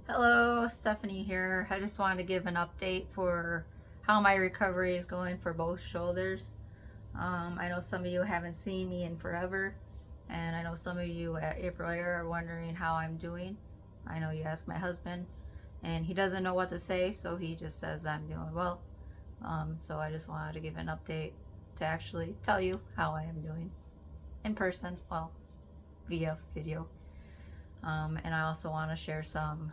Hello, Stephanie here. I just wanted to give an update for how my recovery is going for both shoulders. I know some of you haven't seen me in forever, and I know some of you at April Air are wondering how I'm doing. I know you asked my husband, and he doesn't know what to say, so he just says I'm doing well. So I just wanted to give an update to actually tell you how I am doing in person, well, via video. And I also want to share some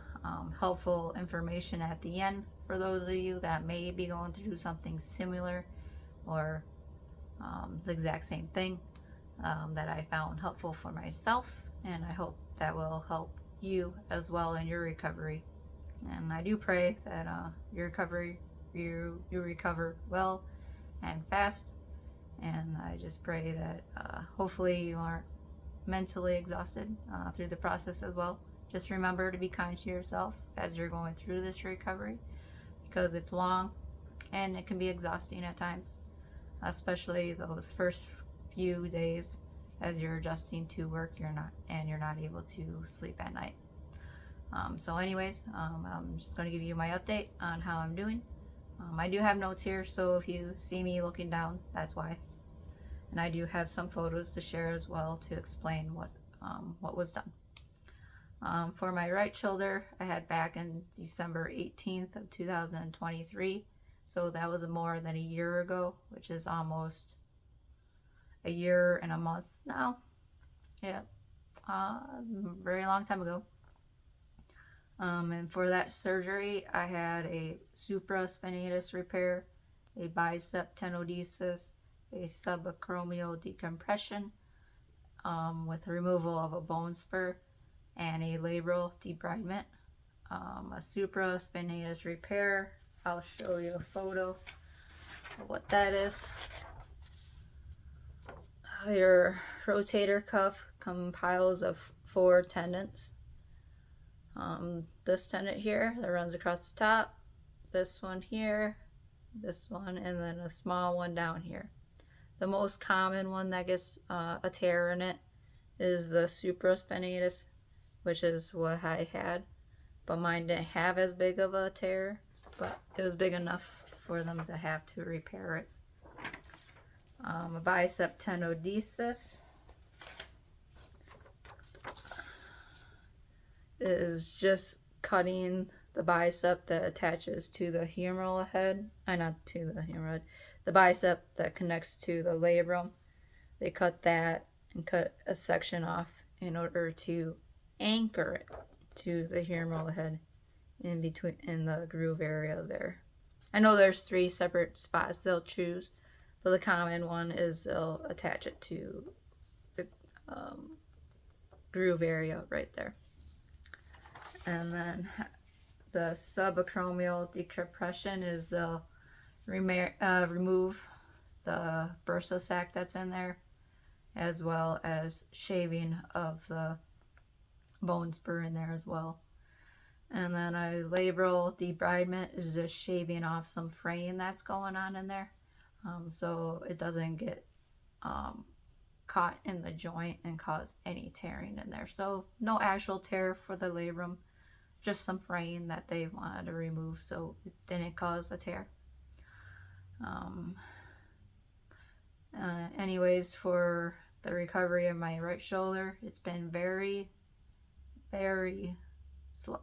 helpful information at the end for those of you that may be going through something similar or the exact same thing that I found helpful for myself, and I hope that will help you as well in your recovery. And I do pray that your recovery, you recover well and fast, and I just pray that hopefully you aren't mentally exhausted through the process as well. Just remember to be kind to yourself as you're going through this recovery, because it's long and it can be exhausting at times, especially those first few days as you're adjusting to work. You're not able to sleep at night. So anyways, I'm just going to give you my update on how I'm doing. I do have notes here, so if you see me looking down, that's why. And I do have some photos to share as well to explain what was done. For my right shoulder, I had back in December 18th of 2023. So that was more than a year ago, which is almost a year and a month now. Yeah, very long time ago. And for that surgery, I had a supraspinatus repair, a bicep tenodesis, a subacromial decompression with removal of a bone spur, and a labral debridement. A supraspinatus repair. I'll show you a photo of what that is. Your rotator cuff compiles of 4 tendons. This tendon here that runs across the top, this one here, this one, and then a small one down here. The most common one that gets a tear in it is the supraspinatus, which is what I had, but mine didn't have as big of a tear, but it was big enough for them to have to repair it. A bicep tenodesis is just cutting the bicep that attaches to the humeral head, not to the humeral head, the bicep that connects to the labrum. They cut that and cut a section off in order to anchor it to the humeral head in the groove area there. I know there's 3 separate spots they'll choose, but the common one is they'll attach it to the groove area right there. And then the subacromial decompression is they'll remove the bursa sac that's in there, as well as shaving of the bone spur in there as well. And then a labral debridement is just shaving off some fraying that's going on in there, so it doesn't get caught in the joint and cause any tearing in there. So no actual tear for the labrum, just some fraying that they wanted to remove so it didn't cause a tear. Anyways, for the recovery of my right shoulder, it's been very, very slow.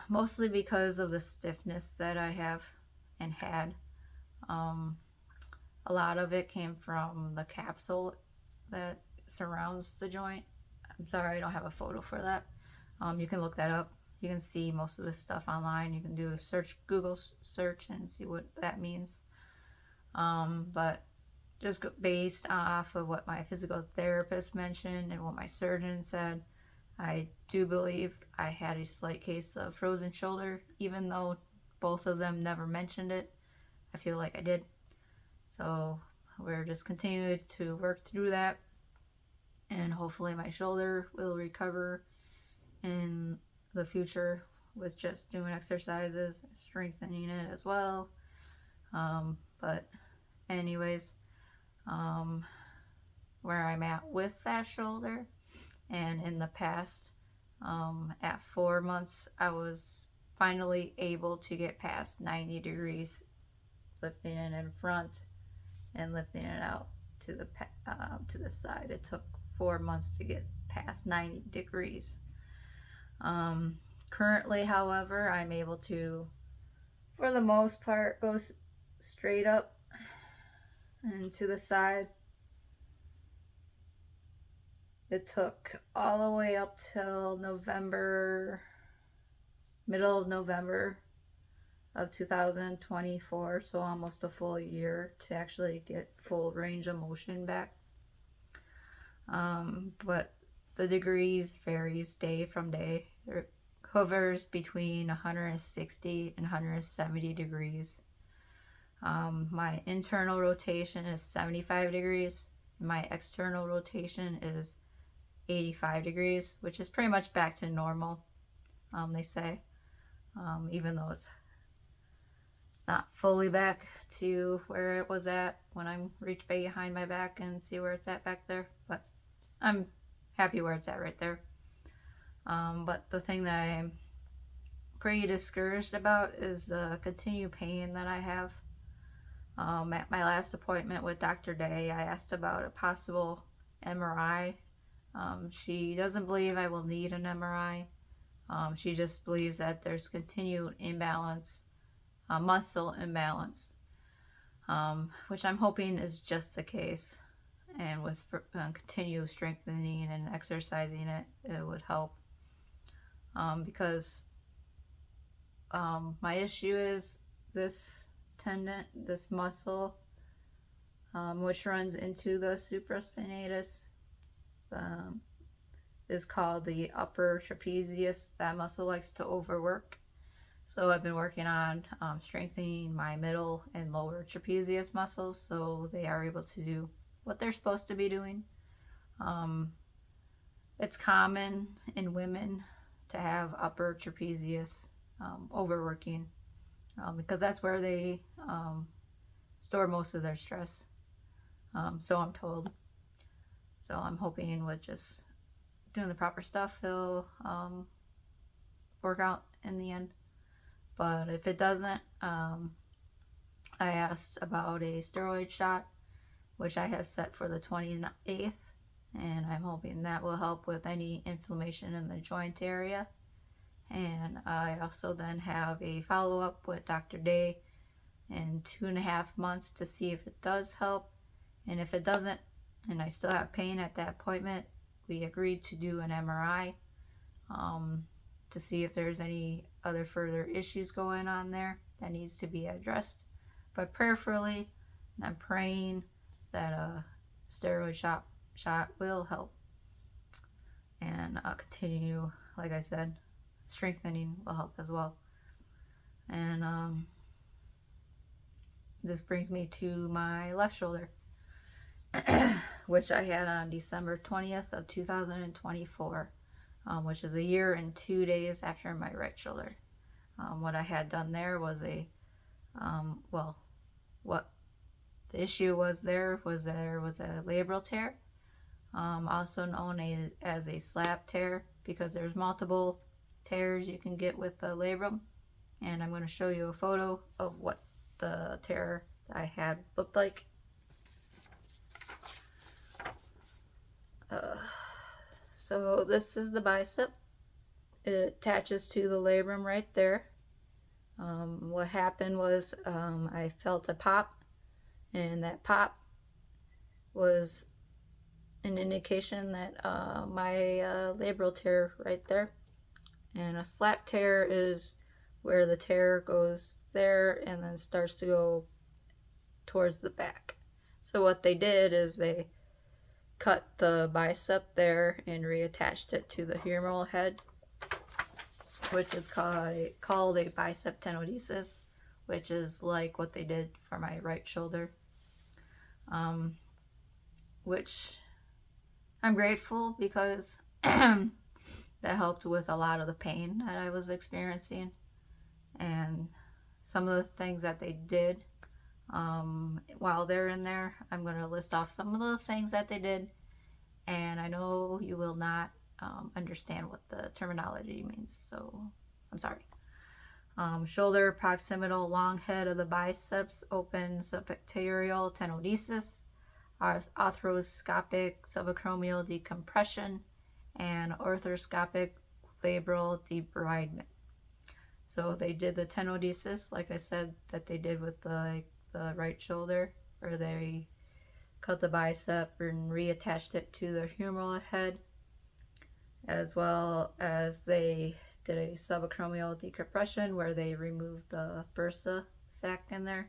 Mostly because of the stiffness that I have and had. A lot of it came from the capsule that surrounds the joint. I'm sorry, I don't have a photo for that. You can look that up. You can see most of this stuff online. You can do a search, Google search, and see what that means. But just based off of what my physical therapist mentioned and what my surgeon said, I do believe I had a slight case of frozen shoulder, even though both of them never mentioned it. I feel like I did. So we're just continuing to work through that, and hopefully my shoulder will recover in the future with just doing exercises, strengthening it as well. But anyways, where I'm at with that shoulder and in the past, At 4 months, I was finally able to get past 90 degrees, lifting it in front and lifting it out to the side. It took 4 months to get past 90 degrees. Currently, however, I'm able to, for the most part, go straight up and to the side. It took all the way up till November, middle of November of 2024, so almost a full year to actually get full range of motion back. But the degrees varies day from day. It hovers between 160 and 170 degrees. My internal rotation is 75 degrees. My external rotation is 85 degrees, which is pretty much back to normal, they say, even though it's not fully back to where it was at when I reach behind my back and see where it's at back there, but I'm happy where it's at right there. But the thing that I'm pretty discouraged about is the continued pain that I have. At my last appointment with Dr. Day, I asked about a possible MRI. She doesn't believe I will need an MRI. She just believes that there's continued imbalance, muscle imbalance, which I'm hoping is just the case. And with continued strengthening and exercising it would help. Because my issue is this tendon, this muscle, which runs into the supraspinatus, is called the upper trapezius. That muscle likes to overwork. So I've been working on strengthening my middle and lower trapezius muscles so they are able to do what they're supposed to be doing. It's common in women to have upper trapezius overworking because that's where they store most of their stress. So I'm told. So I'm hoping with just doing the proper stuff, it'll work out in the end. But if it doesn't, I asked about a steroid shot, which I have set for the 28th, and I'm hoping that will help with any inflammation in the joint area. And I also then have a follow-up with Dr. Day in 2.5 months to see if it does help. And if it doesn't, and I still have pain at that appointment, we agreed to do an MRI to see if there's any other further issues going on there that needs to be addressed. But prayerfully, and I'm praying that a steroid shot will help. And I'll continue, like I said, strengthening will help as well. And this brings me to my left shoulder, which I had on December 20th of 2024, which is a year and 2 days after my right shoulder. What I had done there was what the issue was there was a labral tear, also known as a slab tear, because there's multiple tears you can get with the labrum. And I'm going to show you a photo of what the tear I had looked like. So this is the bicep. It attaches to the labrum right there. What happened was I felt a pop, and that pop was an indication that my labral tear right there. And a slap tear is where the tear goes there and then starts to go towards the back. So what they did is they cut the bicep there and reattached it to the humeral head, which is called a bicep tenodesis, which is like what they did for my right shoulder, which I'm grateful because that helped with a lot of the pain that I was experiencing. And some of the things that they did while they're in there, I'm going to list off some of the things that they did. And I know you will not understand what the terminology means, so I'm sorry. Shoulder proximal long head of the biceps, open subacromial tenodesis, arthroscopic subacromial decompression, and arthroscopic labral debridement. So they did the tenodesis, like I said, that they did with the right shoulder, where they cut the bicep and reattached it to the humeral head, as well as they did a subacromial decompression where they removed the bursa sac in there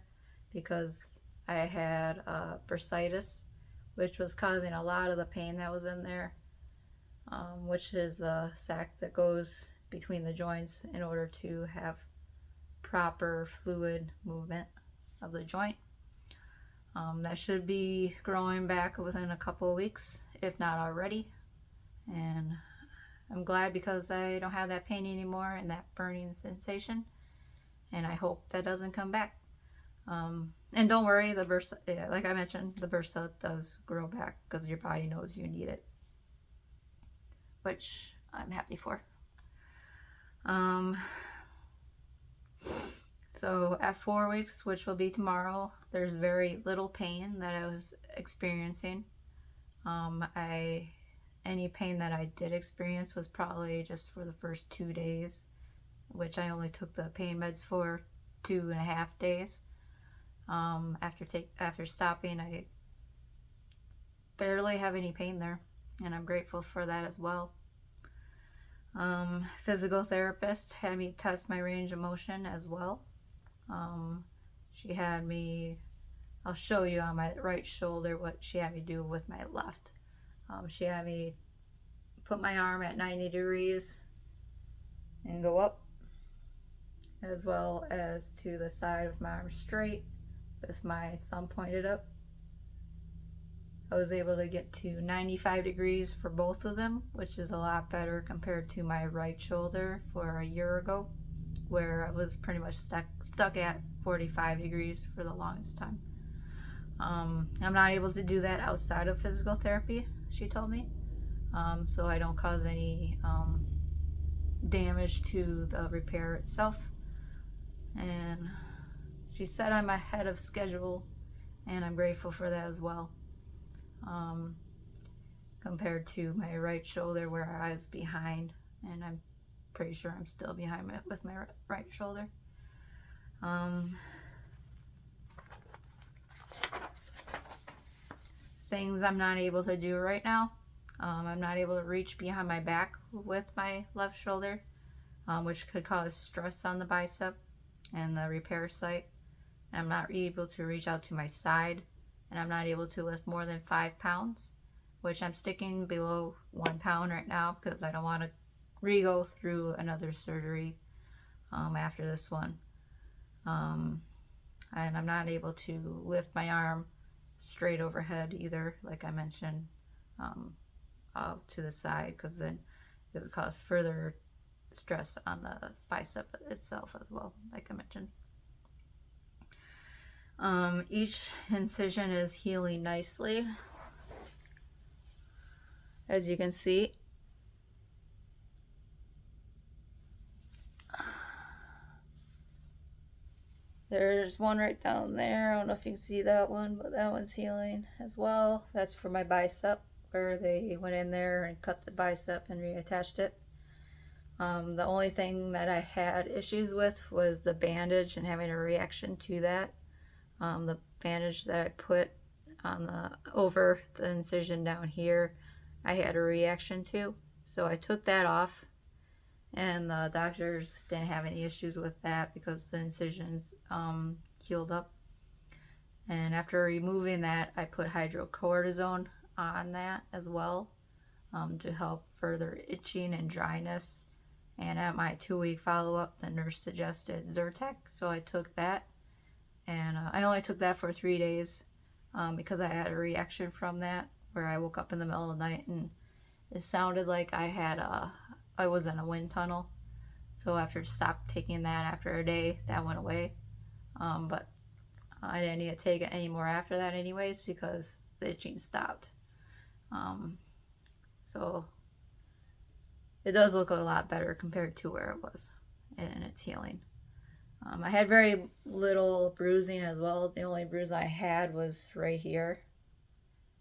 because I had bursitis, which was causing a lot of the pain that was in there, which is a sac that goes between the joints in order to have proper fluid movement of the joint. That should be growing back within a couple of weeks, if not already. And I'm glad because I don't have that pain anymore and that burning sensation. And I hope that doesn't come back. And don't worry, the bursa, like I mentioned, the bursa does grow back because your body knows you need it, which I'm happy for. So at 4 weeks, which will be tomorrow, there's very little pain that I was experiencing. Any pain that I did experience was probably just for the first 2 days, which I only took the pain meds for 2.5 days. After stopping, I barely have any pain there, and I'm grateful for that as well. Physical therapist had me test my range of motion as well. She had me, I'll show you on my right shoulder what she had me do with my left. She had me put my arm at 90 degrees and go up, as well as to the side with my arm straight with my thumb pointed up. I was able to get to 95 degrees for both of them, which is a lot better compared to my right shoulder for a year ago, where I was pretty much stuck at 45 degrees for the longest time. I'm not able to do that outside of physical therapy, she told me, so I don't cause any damage to the repair itself. And she said I'm ahead of schedule, and I'm grateful for that as well. Compared to my right shoulder where I was behind, and I'm pretty sure I'm still behind with my right shoulder. Things I'm not able to do right now. I'm not able to reach behind my back with my left shoulder, which could cause stress on the bicep and the repair site. I'm not able to reach out to my side, and I'm not able to lift more than 5 pounds, which I'm sticking below 1 pound right now because I don't want to re-go through another surgery after this one. And I'm not able to lift my arm straight overhead either, like I mentioned, out to the side, because then it would cause further stress on the bicep itself as well, like I mentioned. Each incision is healing nicely, as you can see. There's one right down there. I don't know if you can see that one, but that one's healing as well. That's for my bicep, where they went in there and cut the bicep and reattached it. The only thing that I had issues with was the bandage and having a reaction to that. The bandage that I put on over the incision down here, I had a reaction to, so I took that off, and the doctors didn't have any issues with that because the incisions healed up. And after removing that, I put hydrocortisone on that as well, to help further itching and dryness. And at my 2-week follow-up, the nurse suggested Zyrtec, so I took that. And I only took that for 3 days because I had a reaction from that, where I woke up in the middle of the night and it sounded like I was in a wind tunnel. So after stopped taking that after a day, that went away. But I didn't need to take it anymore after that anyways, because the itching stopped. So it does look a lot better compared to where it was and it's healing. I had very little bruising as well. The only bruise I had was right here.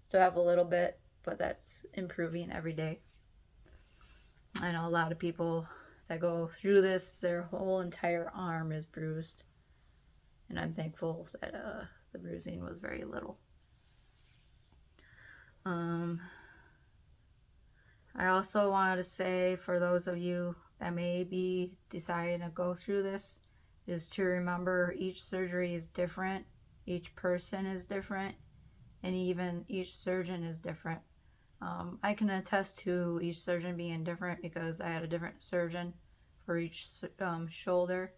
Still have a little bit, but that's improving every day. I know a lot of people that go through this, their whole entire arm is bruised. And I'm thankful that the bruising was very little. I also wanted to say, for those of you that may be deciding to go through this, is to remember each surgery is different, each person is different, and even each surgeon is different. I can attest to each surgeon being different because I had a different surgeon for each shoulder.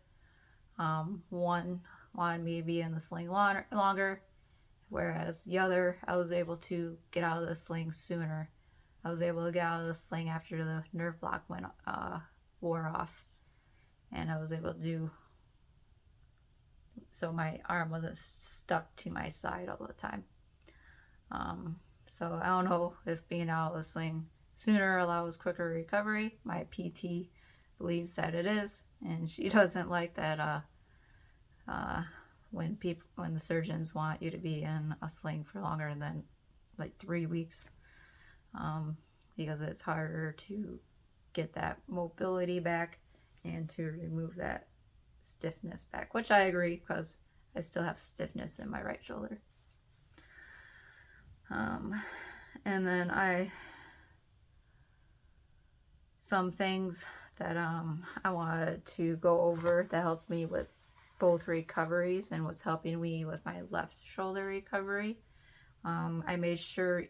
One wanted me to be in the sling longer, whereas the other, I was able to get out of the sling sooner. I was able to get out of the sling after the nerve block wore off, and I was able to do so my arm wasn't stuck to my side all the time. So I don't know if being out of the sling sooner allows quicker recovery. My PT believes that it is, and she doesn't like that when the surgeons want you to be in a sling for longer than like 3 weeks, because it's harder to get that mobility back and to remove that stiffness back, which I agree, because I still have stiffness in my right shoulder. And then some things that I wanted to go over that helped me with both recoveries and what's helping me with my left shoulder recovery. I made sure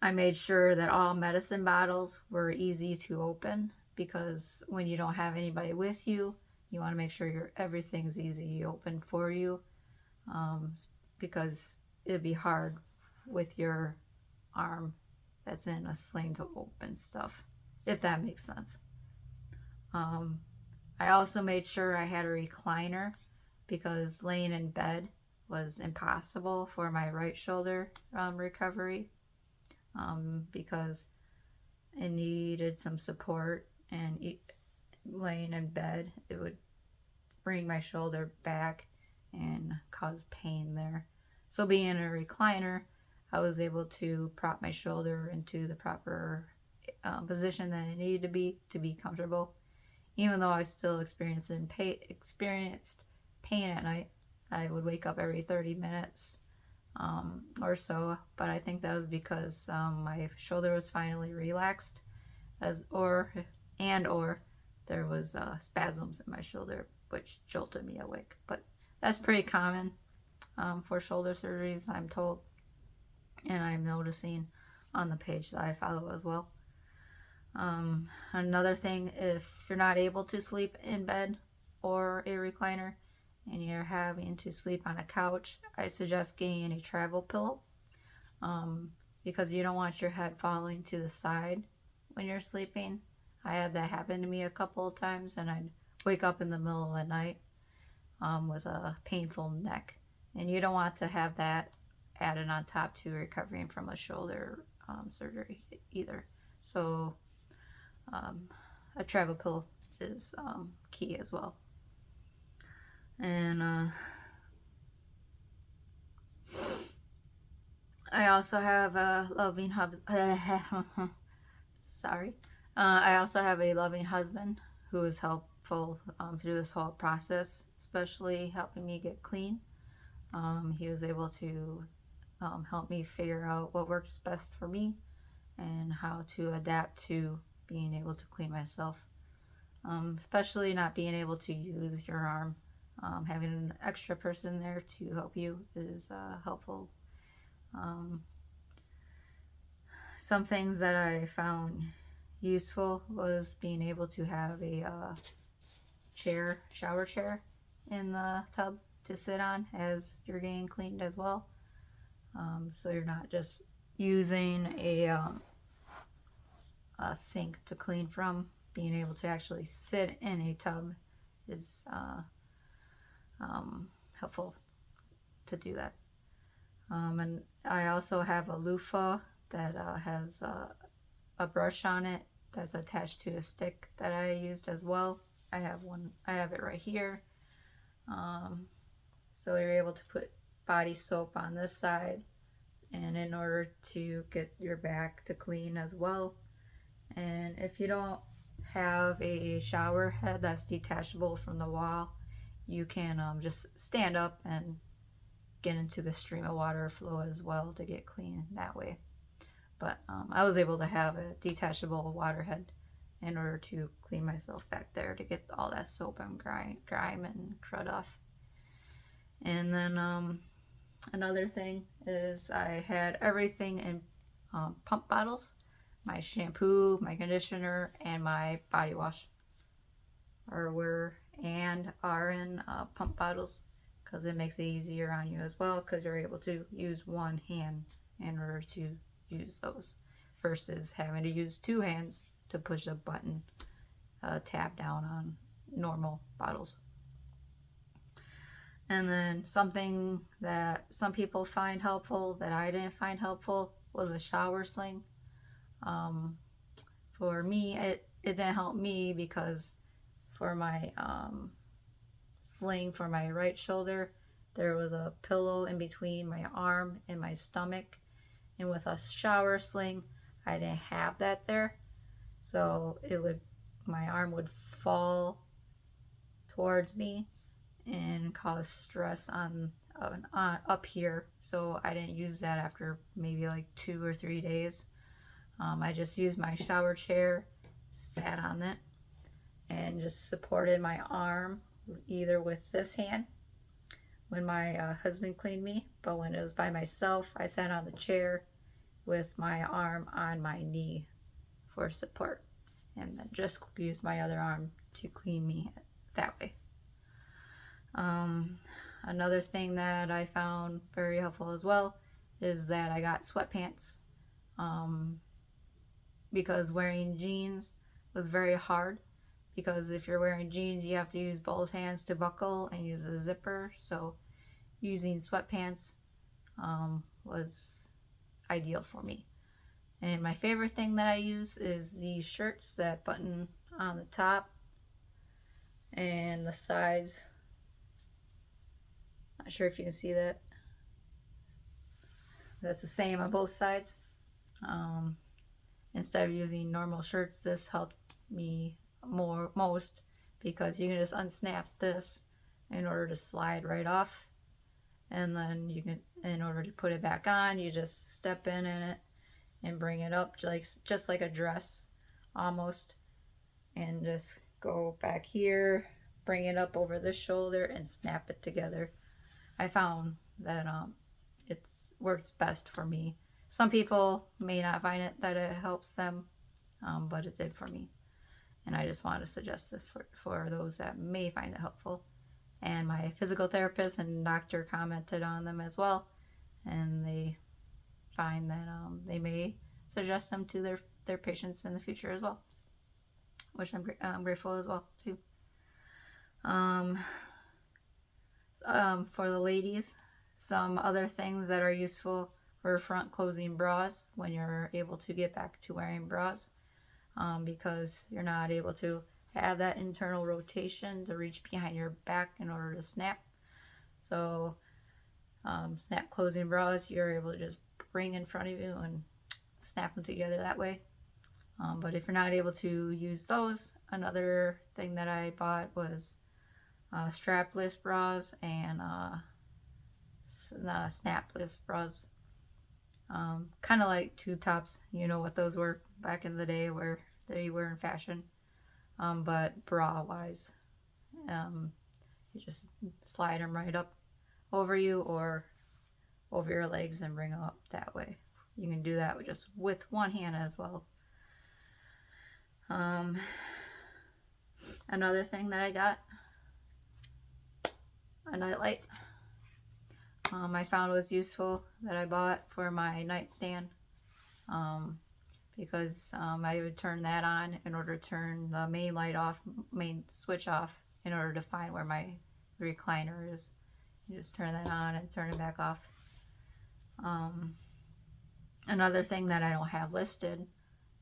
I made sure that all medicine bottles were easy to open, because when you don't have anybody with you, you want to make sure everything's easy to open for you, because it'd be hard with your arm that's in a sling to open stuff, if that makes sense. I also made sure I had a recliner, because laying in bed was impossible for my right shoulder recovery, because it needed some support, and laying in bed, it would bring my shoulder back and cause pain there. So being in a recliner, I was able to prop my shoulder into the proper position that it needed to be comfortable. Even though I still experienced pain at night, I would wake up every 30 minutes or so, but I think that was because my shoulder was finally relaxed, or there was spasms in my shoulder, which jolted me awake. But that's pretty common for shoulder surgeries, I'm told, and I'm noticing on the page that I follow as well. Another thing, if you're not able to sleep in bed or a recliner and you're having to sleep on a couch, I suggest getting a travel pillow, because you don't want your head falling to the side when you're sleeping. I had that happen to me a couple of times, and I'd wake up in the middle of the night with a painful neck, and you don't want to have that added on top to recovering from a shoulder surgery either. So a travel pillow is key as well. And I also have a loving I also have a loving husband who is helpful through this whole process, especially helping me get clean. He was able to help me figure out what works best for me and how to adapt to being able to clean myself, especially not being able to use your arm. Having an extra person there to help you is helpful. Some things that I found useful was being able to have a shower chair in the tub to sit on as you're getting cleaned as well. So you're not just using a sink to clean from. Being able to actually sit in a tub is helpful to do that. And I also have a loofah that has a brush on it that's attached to a stick that I used as well. I have it right here. So you're able to put body soap on this side, and in order to get your back to clean as well. And if you don't have a shower head that's detachable from the wall, you can just stand up and get into the stream of water flow as well to get clean that way. But I was able to have a detachable water head in order to clean myself back there to get all that soap and grime and crud off. And then another thing is I had everything in pump bottles. My shampoo, my conditioner, and my body wash are in pump bottles, because it makes it easier on you as well, because you're able to use one hand in order to use those versus having to use two hands to push a button tab down on normal bottles. And then something that some people find helpful that I didn't find helpful was a shower sling. For me, it didn't help me, because for my sling for my right shoulder, there was a pillow in between my arm and my stomach, and with a shower sling I didn't have that there, so my arm would fall towards me and cause stress on up here. So I didn't use that after maybe like 2 or 3 days. I just used my shower chair, sat on it, and just supported my arm either with this hand when my husband cleaned me, but when it was by myself, I sat on the chair with my arm on my knee for support, and then just used my other arm to clean me that way. Another thing that I found very helpful as well is that I got sweatpants, because wearing jeans was very hard, because if you're wearing jeans you have to use both hands to buckle and use a zipper, so using sweatpants was ideal for me. And my favorite thing that I use is these shirts that button on the top and the sides. Not sure if you can see that. That's the same on both sides. Instead of using normal shirts, this helped me most, because you can just unsnap this in order to slide right off, and then you can, in order to put it back on, you just step in it and bring it up just like a dress almost, and just go back here, bring it up over the shoulder and snap it together. I found that it works best for me. Some people may not find that it helps them, but it did for me. And I just wanted to suggest this for those that may find it helpful. And my physical therapist and doctor commented on them as well, and they find that they may suggest them to their patients in the future as well, which I'm grateful as well too. For the ladies, some other things that are useful for front closing bras when you're able to get back to wearing bras, because you're not able to have that internal rotation to reach behind your back in order to snap. So snap closing bras, you're able to just bring in front of you and snap them together that way. But if you're not able to use those, another thing that I bought was strapless bras and snapless bras. Kind of like tube tops, you know what those were back in the day, where they were in fashion. But bra wise, you just slide them right up over you or over your legs and bring them up that way. You can do that with one hand as well. Another thing that I got, a nightlight. I found was useful, that I bought for my nightstand, because I would turn that on in order to turn the main switch off in order to find where my recliner is. You just turn that on and turn it back off. Another thing that I don't have listed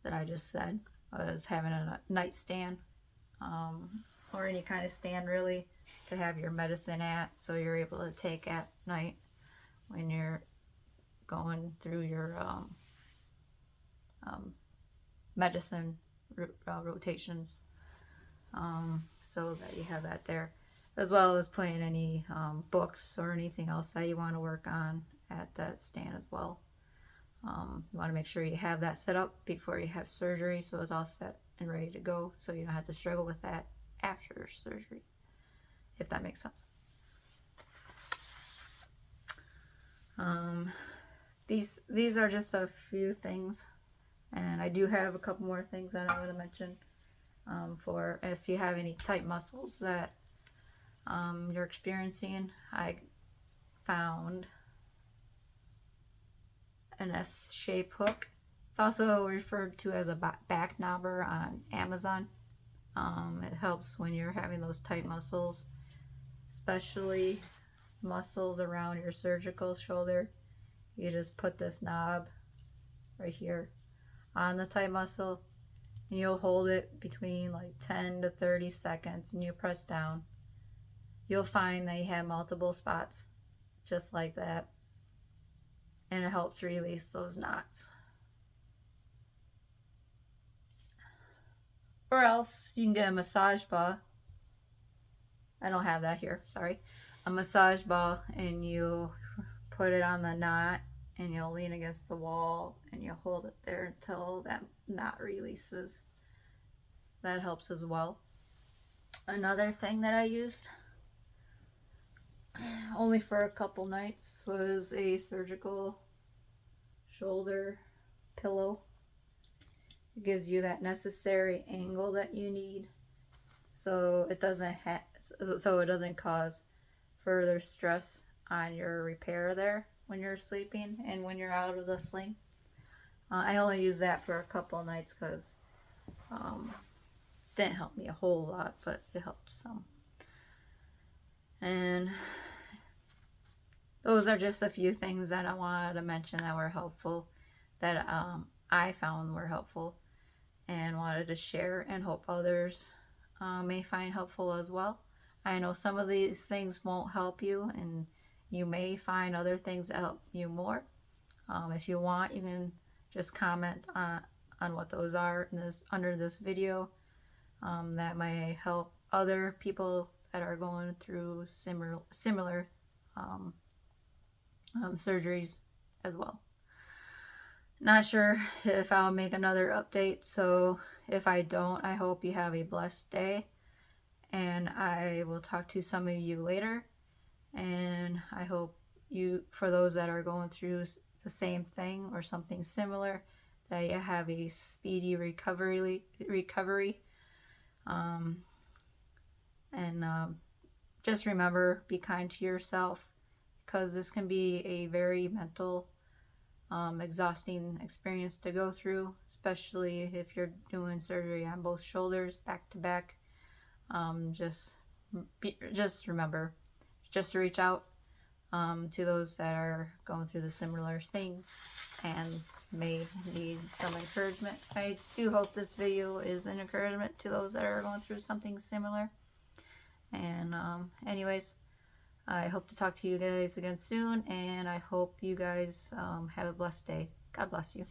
that I just said was having a nightstand, or any kind of stand really to have your medicine at, so you're able to take at night when you're going through your medicine rotations, so that you have that there, as well as putting any books or anything else that you want to work on at that stand as well. You want to make sure you have that set up before you have surgery, so it's all set and ready to go, so you don't have to struggle with that after surgery, if that makes sense. These are just a few things, and I do have a couple more things that I want to mention, for if you have any tight muscles that you're experiencing. I found an S-shaped hook. It's also referred to as a back knobber on Amazon. It helps when you're having those tight muscles, especially muscles around your surgical shoulder. You just put this knob right here on the tight muscle, and you'll hold it between like 10 to 30 seconds, and you press down. You'll find that you have multiple spots just like that, and it helps release those knots. Or else you can get a massage ball. I don't have that here, sorry. A massage ball, and you put it on the knot, and you'll lean against the wall, and you'll hold it there until that knot releases. That helps as well. Another thing that I used, only for a couple nights, was a surgical shoulder pillow. It gives you that necessary angle that you need, so it doesn't cause further stress on your repair there when you're sleeping and when you're out of the sling. I only used that for a couple nights because didn't help me a whole lot, but it helped some. And those are just a few things that I wanted to mention that were helpful, that I found were helpful and wanted to share, and hope others may find helpful as well. I know some of these things won't help you, and you may find other things that help you more. If you want, you can just comment on what those are under this video. That may help other people that are going through similar surgeries as well. Not sure if I'll make another update, so if I don't, I hope you have a blessed day, and I will talk to some of you later. And I hope you, for those that are going through the same thing or something similar, that you have a speedy recovery. Just remember, be kind to yourself, because this can be a very mental, exhausting experience to go through, especially if you're doing surgery on both shoulders back to back. Just remember, just to reach out to those that are going through the similar thing and may need some encouragement. I do hope this video is an encouragement to those that are going through something similar. And anyways, I hope to talk to you guys again soon, and I hope you guys have a blessed day. God bless you.